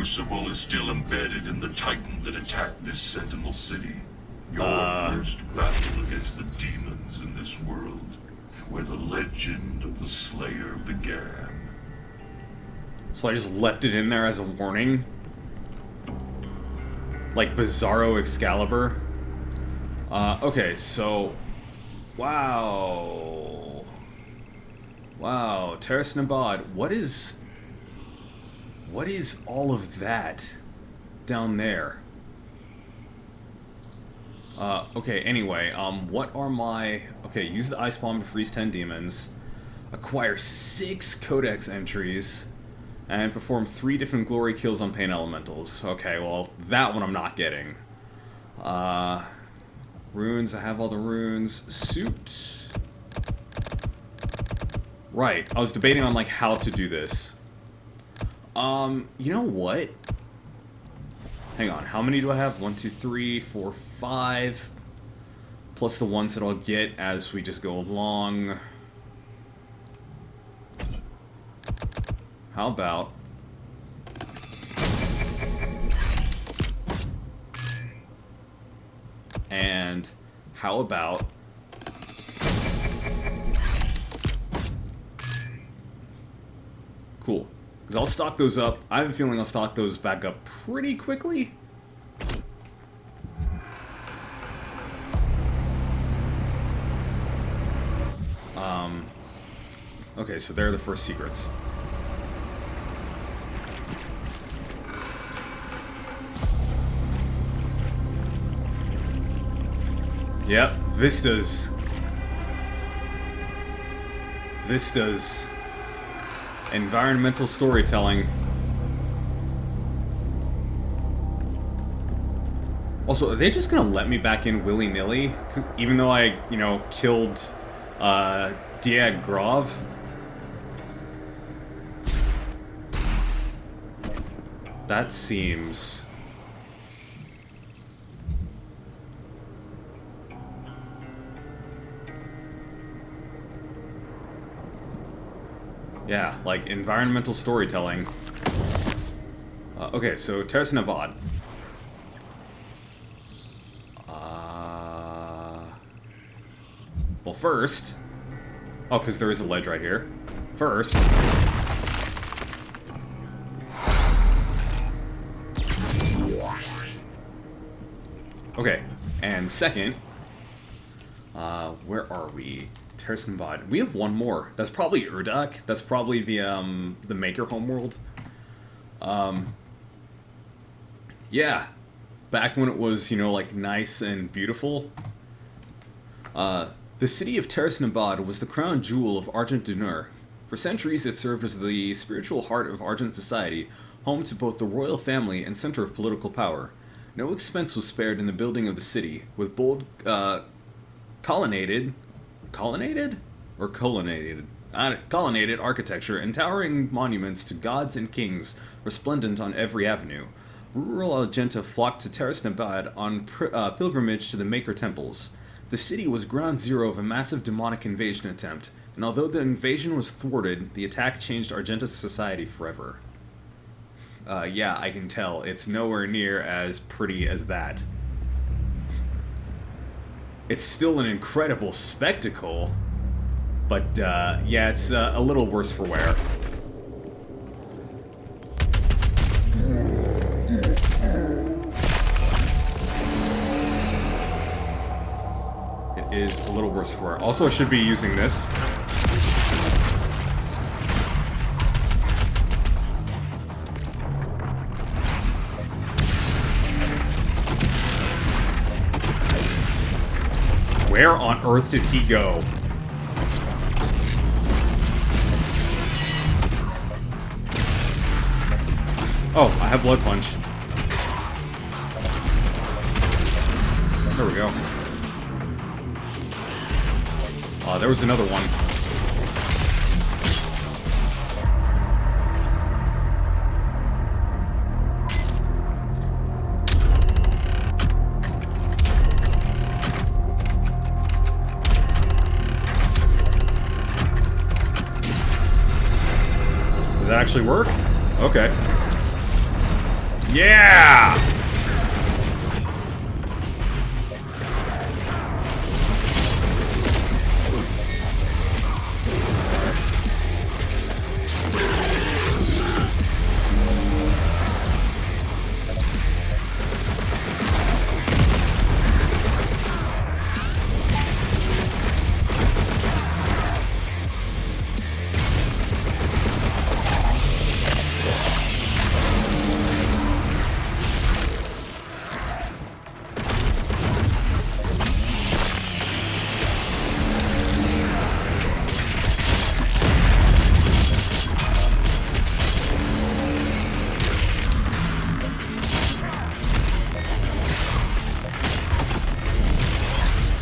crucible is still embedded in the titan that attacked this Sentinel city. Your first battle against the demons in this world, where the legend of the Slayer began. So I just left it in there as a warning? Like Bizarro Excalibur? Okay, so... Wow. Wow, Terrace Nabad, what is all of that down there? Okay, anyway, what are my... Okay, use the Ice Bomb to freeze 10 demons, acquire 6 Codex entries, and perform 3 different glory kills on Pain Elementals. Okay, well, that one I'm not getting. Runes, I have all the runes. Suit. Right, I was debating on, like, how to do this. You know what? Hang on, how many do I have? 1, 2, 3, 4, 5. Plus the ones that I'll get as we just go along. How about... And how about... Cool. Because I'll stock those up. I have a feeling I'll stock those back up pretty quickly. Okay, so there are the first secrets. Yep, vistas. Vistas. Environmental storytelling. Also, are they just gonna let me back in willy-nilly? Even though I, you know, killed, Diag Grov? That seems... Yeah, like environmental storytelling. Okay, so Terrace Nabad. Well, first... Oh, because there is a ledge right here. First... Okay, and second... where are we? Terrace Nabad. We have one more. That's probably Urdak. That's probably the Maker homeworld. Yeah. Back when it was, you know, like, nice and beautiful. The city of Terrace Nabad was the crown jewel of Argent du Nord. For centuries it served as the spiritual heart of Argent society, home to both the royal family and center of political power. No expense was spared in the building of the city, with bold, colonnaded architecture and towering monuments to gods and kings resplendent on every avenue. Rural Argenta flocked to Terrace Nabad on pilgrimage to the Maker temples. The city was ground zero of a massive demonic invasion attempt, and although the invasion was thwarted, the attack changed Argenta's society forever. Yeah, I can tell. It's nowhere near as pretty as that. It's still an incredible spectacle, but, yeah, it's a little worse for wear. It is a little worse for wear. Also, I should be using this. Where on earth did he go? Oh, I have Blood Punch. There we go. There was another one. Does that actually work? Okay. Yeah!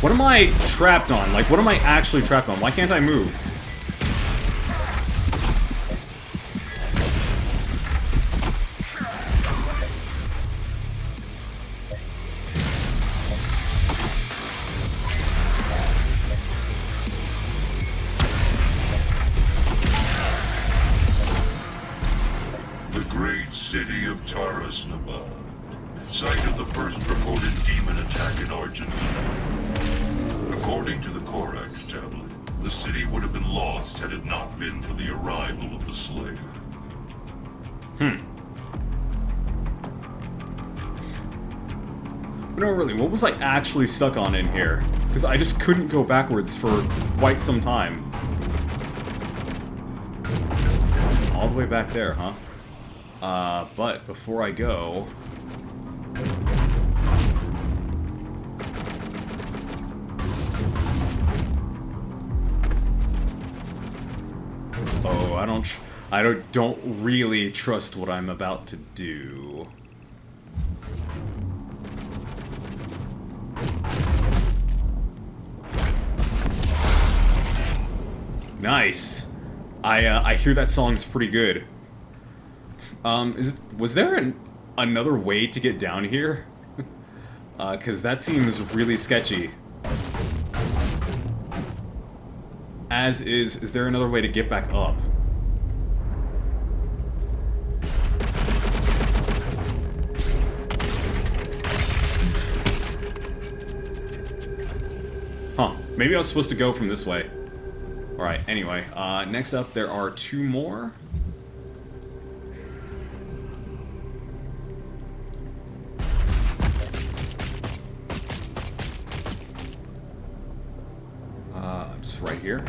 What am I trapped on? Like, what am I actually trapped on? Why can't I move? The great city of Tarasnabad, site of the first recorded demon attack in Argentina. According to the Korax tablet, the city would have been lost had it not been for the arrival of the Slayer. No, really, what was I actually stuck on in here? Because I just couldn't go backwards for quite some time. All the way back there, huh? But before I go... Oh, I don't really trust what I'm about to do. Nice. I hear that song's pretty good. Was there another way to get down here? Cause that seems really sketchy. As is there another way to get back up? Huh, maybe I was supposed to go from this way. Alright, anyway, next up there are two more. Just right here.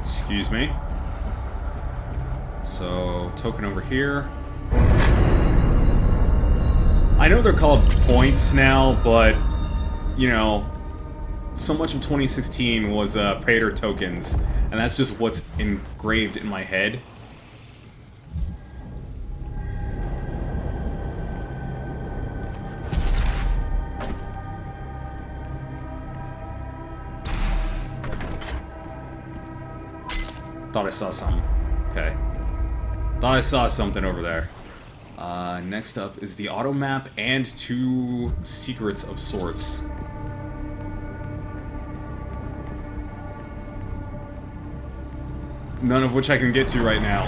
Excuse me. So, token over here. I know they're called points now, but, you know, so much of 2016 was Praetor tokens, and that's just what's engraved in my head. Thought I saw something. Okay. Thought I saw something over there. Next up is the auto map and two secrets of sorts. None of which I can get to right now.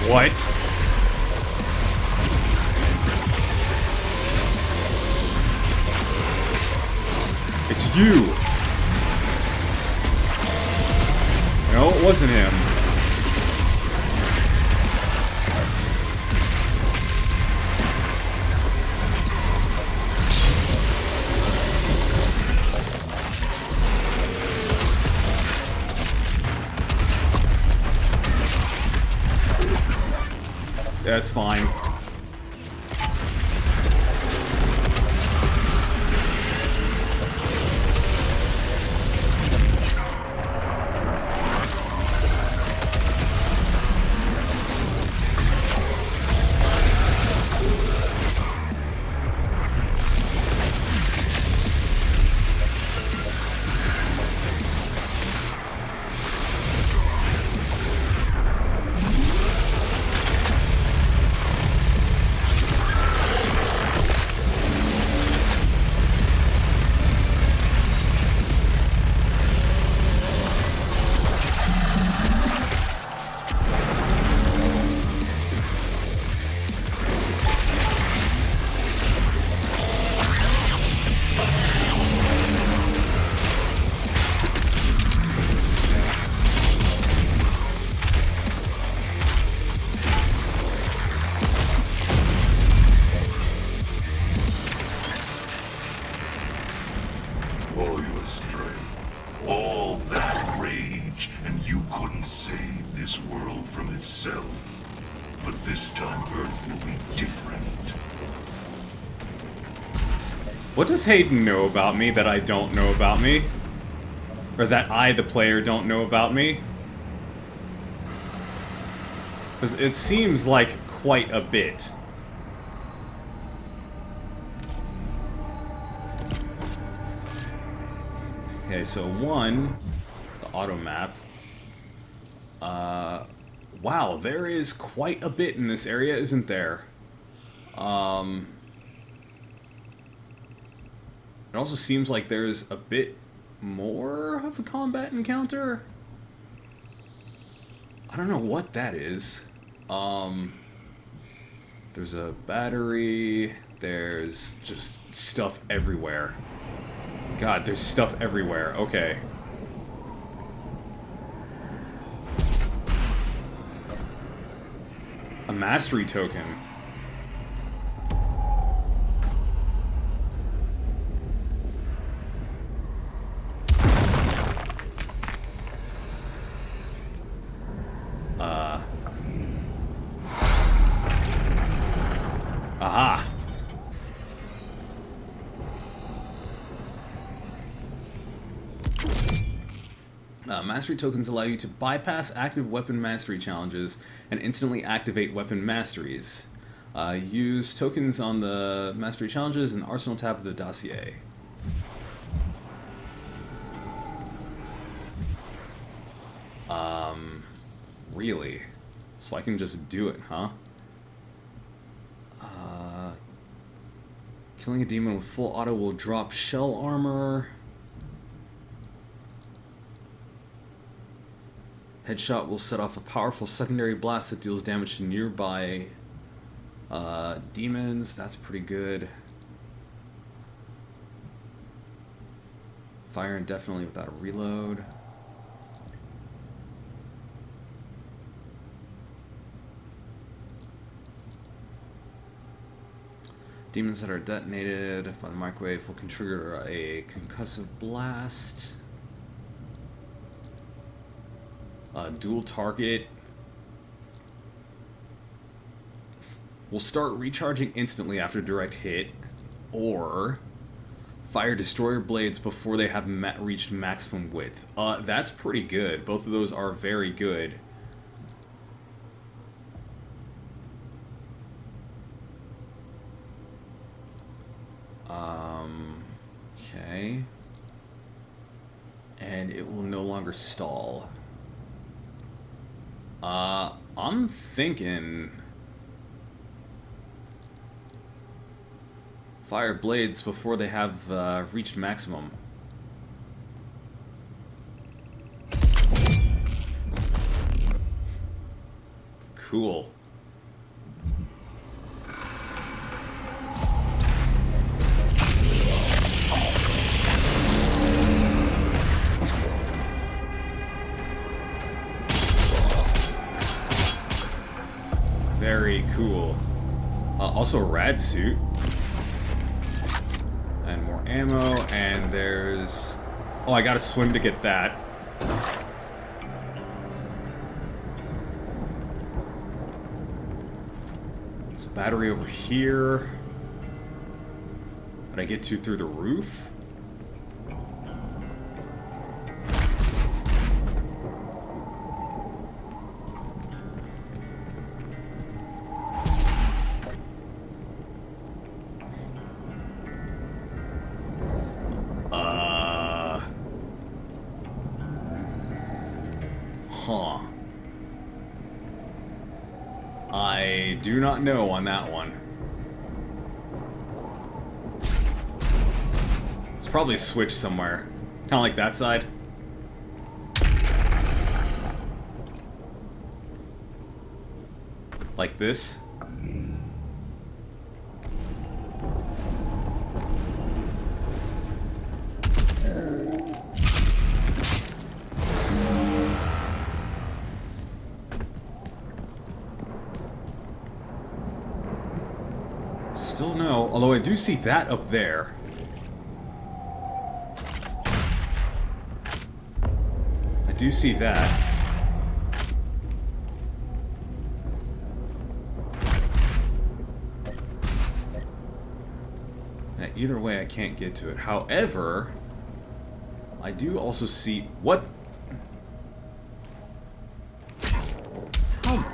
What? It's you! No, it wasn't him. That's fine. save this world from itself. But this time Earth will be different. What does Hayden know about me that I don't know about me? Or that I, the player, don't know about me? Because it seems like quite a bit. Okay, so one, the auto map. Wow, there is quite a bit in this area, isn't there? It also seems like there's a bit more of a combat encounter. I don't know what that is. There's a battery. There's just stuff everywhere. God, there's stuff everywhere. Okay. A mastery token. Aha! Mastery tokens allow you to bypass active weapon mastery challenges and instantly activate weapon masteries. Use tokens on the mastery challenges in the Arsenal tab of the dossier. Really? So I can just do it, huh? Killing a demon with full auto will drop shell armor. Headshot will set off a powerful secondary blast that deals damage to nearby demons. That's pretty good. Fire indefinitely without a reload. Demons that are detonated by the microwave will trigger a concussive blast. Dual target. Will start recharging instantly after direct hit, or fire destroyer blades before they have reached maximum width. That's pretty good. Both of those are very good. Okay. And it will no longer stall. I'm thinking fire blades before they have reached maximum. Cool. Very cool. Also a rad suit. And more ammo, and there's... Oh, I gotta swim to get that. There's a battery over here. Did I get to through the roof? Huh. I do not know on that one. It's probably a switch somewhere. Kind of like that side. Like this. Still no, although I do see that up there. I do see that. either way, I can't get to it. However, I do also see... What? How?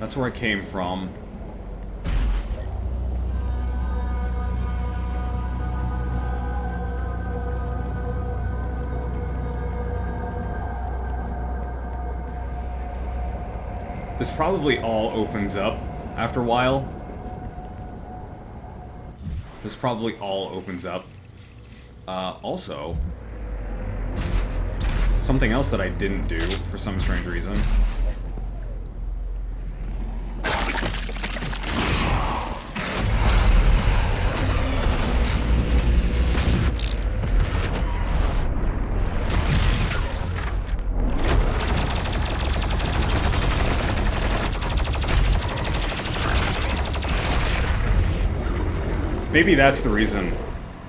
That's where I came from. This probably all opens up after a while. This probably all opens up. Also, something else that I didn't do for some strange reason. Maybe that's the reason.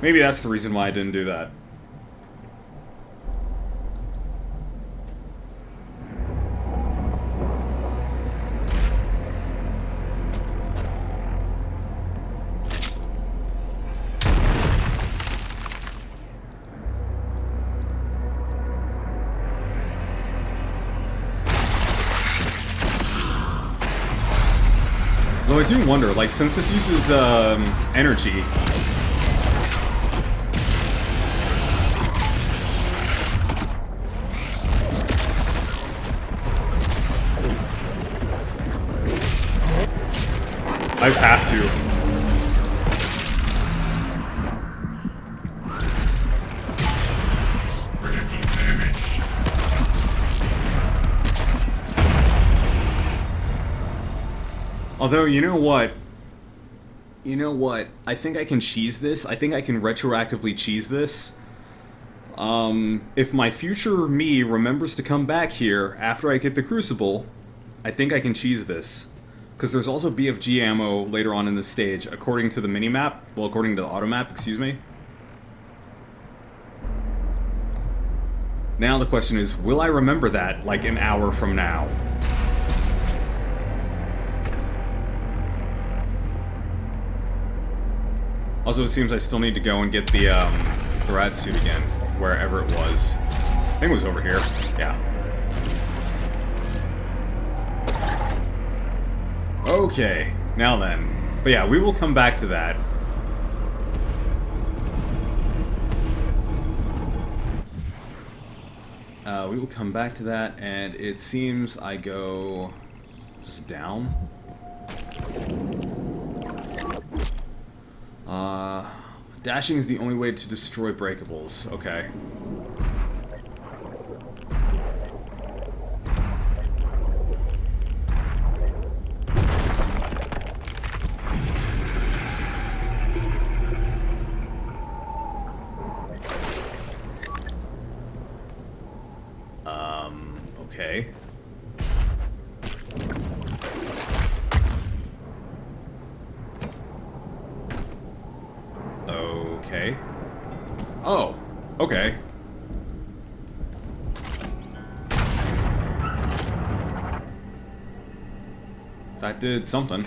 Maybe that's the reason why I didn't do that. Though I do wonder, like, since this uses, energy... I just have to. Although, you know what? You know what? I think I can cheese this. I think I can retroactively cheese this. If my future me remembers to come back here after I get the Crucible, I think I can cheese this. Because there's also BFG ammo later on in this stage, according to the minimap. Well, according to the automap, excuse me. Now the question is, will I remember that, like, an hour from now? Also, it seems I still need to go and get the rad suit again, wherever it was. I think it was over here. Yeah. Okay, now then. But yeah, we will come back to that. We will come back to that, and it seems I go just down. Dashing is the only way to destroy breakables. Okay. Okay. Okay. Oh, okay. That did something.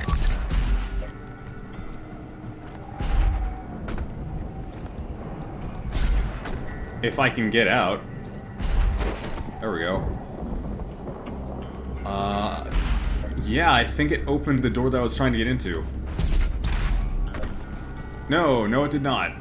If I can get out. There we go. Yeah, I think it opened the door that I was trying to get into. No, no it did not.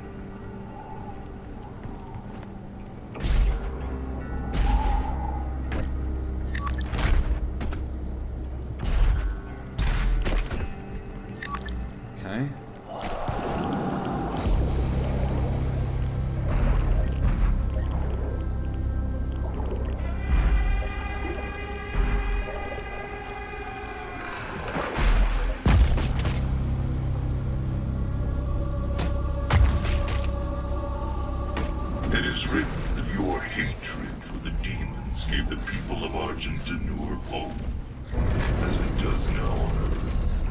Okay. It is written that your hatred for the demons gave the people of Argentinur hope, as it does now on Earth.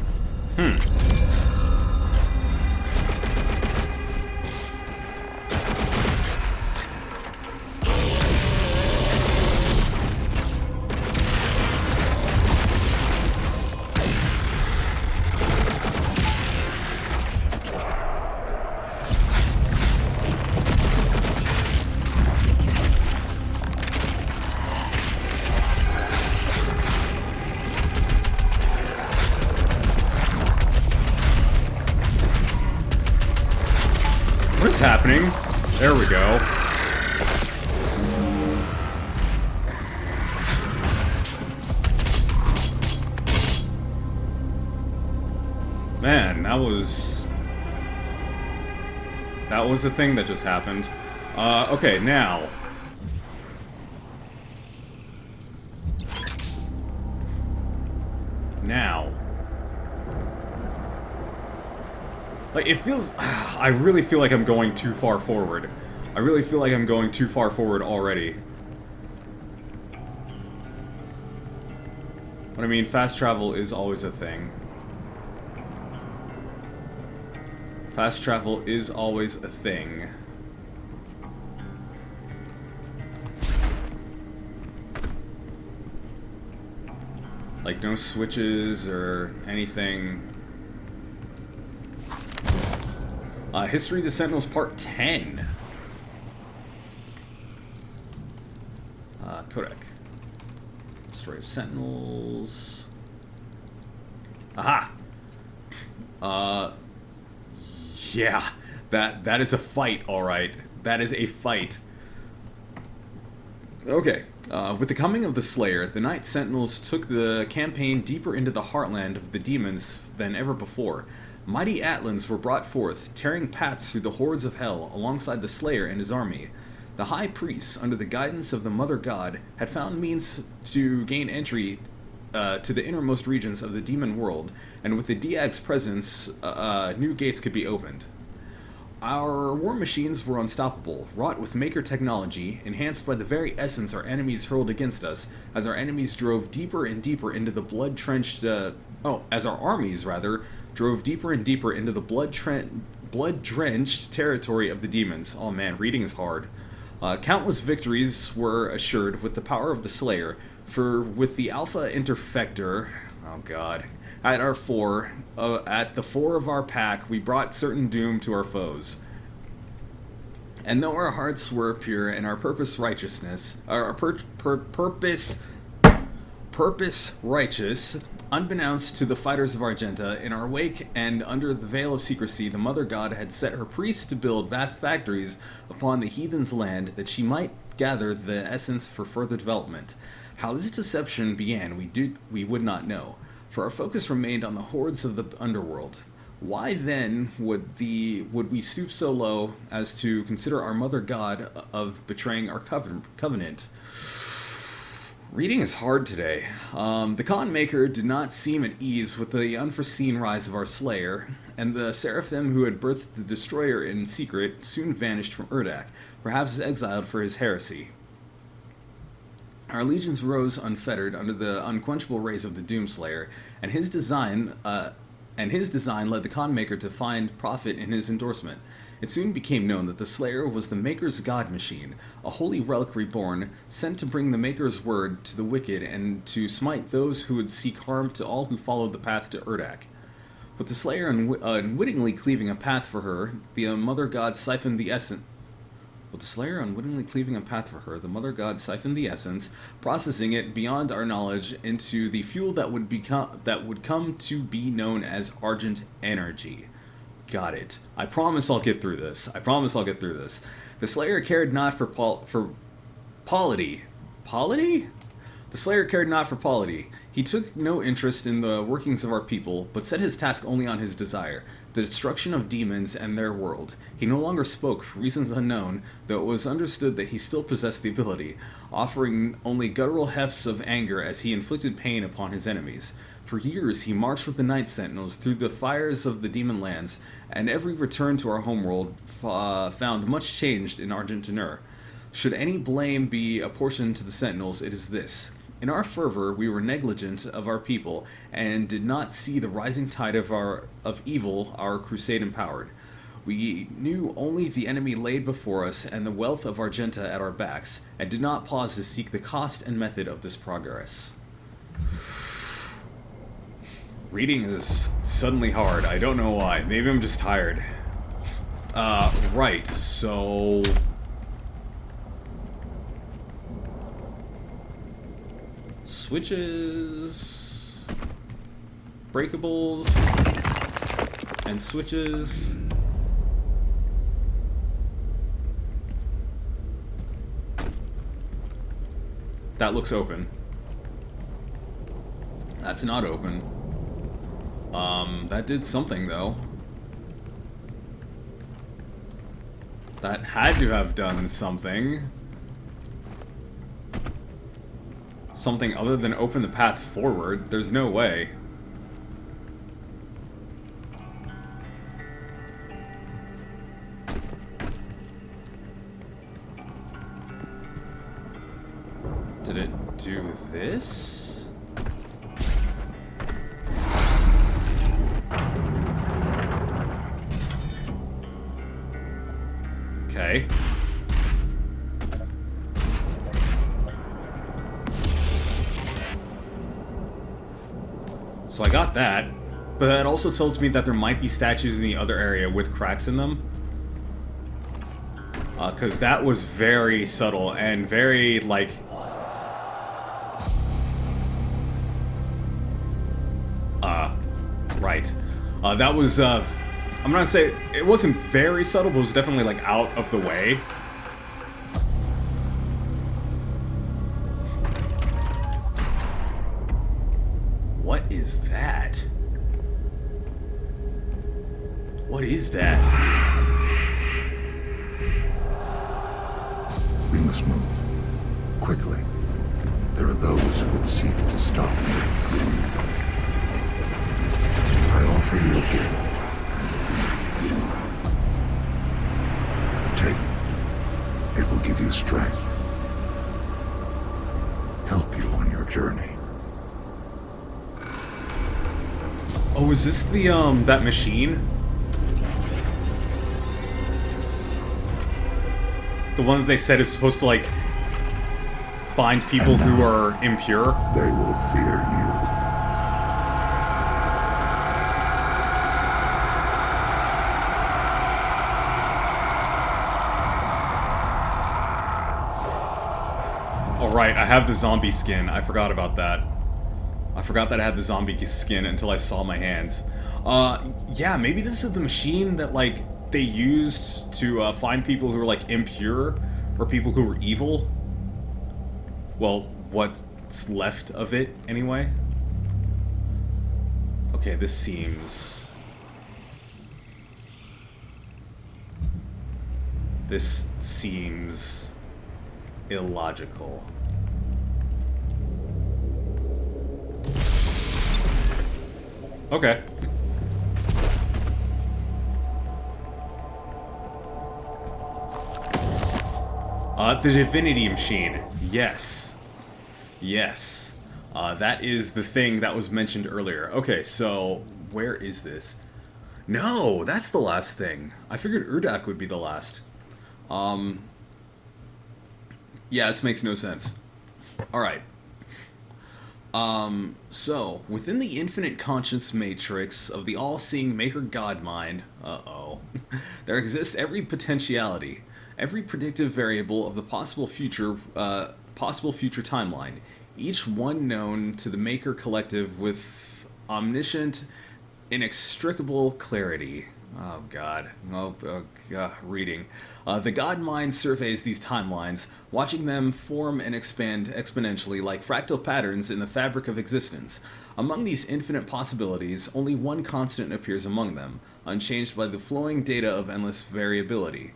happening. There we go. Man, that was a thing that just happened. Okay, now. Like, it feels... I really feel like I'm going too far forward. I really feel like I'm going too far forward already. But I mean, fast travel is always a thing. Fast travel is always a thing. Like, no switches or anything. History of the Sentinels Part 10. Codec. Story of Sentinels. Aha! Yeah. That is a fight, alright. That is a fight. Okay. With the coming of the Slayer, the Night Sentinels took the campaign deeper into the heartland of the demons than ever before. Mighty Atlans were brought forth, tearing paths through the hordes of hell alongside the Slayer and his army. The High Priests, under the guidance of the Mother God, had found means to gain entry to the innermost regions of the demon world, and with the Diag's presence, new gates could be opened. Our war machines were unstoppable, wrought with Maker technology, enhanced by the very essence our enemies hurled against us, as our enemies drove deeper and deeper into the blood-drenched, as our armies, rather, drove deeper and deeper into the blood-drenched territory of the demons. Oh man, reading is hard. Countless victories were assured with the power of the Slayer, for with the Alpha Interfector, oh god, at the fore of our pack, we brought certain doom to our foes. And though our hearts were pure and our purpose righteousness, purpose righteous, unbeknownst to the fighters of Argenta, in our wake and under the veil of secrecy, the Mother God had set her priests to build vast factories upon the heathen's land that she might gather the essence for further development. How this deception began, we would not know, for our focus remained on the hordes of the underworld. Why then would we stoop so low as to consider our Mother God of betraying our covenant? Reading is hard today. The Con Maker did not seem at ease with the unforeseen rise of our Slayer, and the Seraphim who had birthed the Destroyer in secret soon vanished from Urdak, perhaps exiled for his heresy. Our legions rose unfettered under the unquenchable rays of the Doomslayer, and his design led the Con Maker to find profit in his endorsement. It soon became known that the Slayer was the Maker's God Machine, a holy relic reborn, sent to bring the Maker's word to the wicked and to smite those who would seek harm to all who followed the path to Urdak. With the Slayer unwittingly cleaving a path for her, the Mother God siphoned the essence. With the Slayer unwittingly cleaving a path for her, the Mother God siphoned the essence, processing it beyond our knowledge into the fuel that would come to be known as Argent Energy. Got it. I promise I'll get through this. The Slayer cared not for polity. Polity? The Slayer cared not for polity. He took no interest in the workings of our people, but set his task only on his desire, the destruction of demons and their world. He no longer spoke for reasons unknown, though it was understood that he still possessed the ability, offering only guttural hefts of anger as he inflicted pain upon his enemies. For years he marched with the Night Sentinels through the fires of the demon lands, and every return to our homeworld found much changed in Argentinur. Should any blame be apportioned to the Sentinels, it is this. In our fervor, we were negligent of our people, and did not see the rising tide of evil our crusade empowered. We knew only the enemy laid before us and the wealth of Argenta at our backs, and did not pause to seek the cost and method of this progress. Reading is suddenly hard. I don't know why. Maybe I'm just tired. Right, so... switches... breakables... and switches... That looks open. That's not open. That did something, though. That had to have done something. Something other than open the path forward. There's no way. Did it do this? Okay. So I got that, but that also tells me that there might be statues in the other area with cracks in them. Because that was very subtle and very, like... Right. That was, I'm gonna say, it wasn't very subtle, but it was definitely, like, out of the way. What is that? What is that? We must move. Quickly. There are those who would seek to stop me. I offer you a gift. Take it. It will give you strength. Help you on your journey. Oh, is this the, that machine? The one that they said is supposed to, like, find people who are impure? They will fear you. Alright, I have the zombie skin. I forgot about that. I forgot that I had the zombie skin until I saw my hands. Yeah, maybe this is the machine that, like, they used to find people who were, like, impure, or people who were evil. Well, what's left of it, anyway. Okay, this seems... This seems... illogical. Okay. The Divinity Machine. Yes. Yes. That is the thing that was mentioned earlier. Okay, so where is this? No, that's the last thing. I figured Urdak would be the last. Yeah, this makes no sense. Alright. So, within the infinite conscious matrix of the all-seeing maker-god mind, there exists every potentiality, every predictive variable of the possible future timeline, each one known to the maker collective with omniscient, inextricable clarity. Oh god. Oh god. Reading. The God Mind surveys these timelines, watching them form and expand exponentially like fractal patterns in the fabric of existence. Among these infinite possibilities, only one constant appears among them, unchanged by the flowing data of endless variability.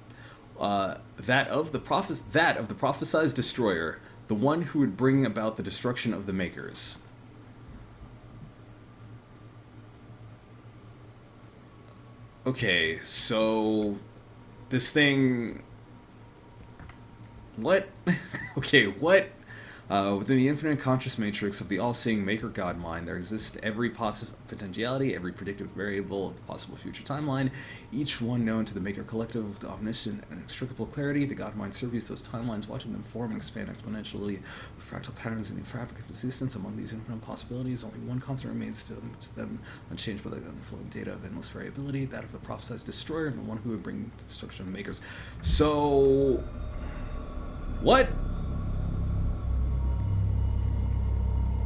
That of the prophesized destroyer, the one who would bring about the destruction of the makers. Okay, so this thing... What? Okay, what? Within the infinite conscious matrix of the all-seeing maker-god mind, there exists every potentiality, every predictive variable of the possible future timeline, each one known to the maker collective with omniscient and inextricable clarity. The god mind surveys those timelines, watching them form and expand exponentially with fractal patterns in the fabric of existence. Among these infinite possibilities, only one constant remains to them, unchanged by the unflowing data of endless variability, that of the prophesized destroyer, and the one who would bring the destruction of the makers. So... what?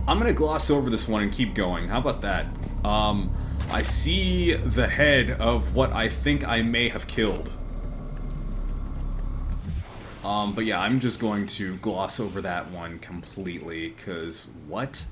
I'm gonna gloss over this one and keep going. How about that? I see the head of what I think I may have killed. But yeah, I'm just going to gloss over that one completely, because what?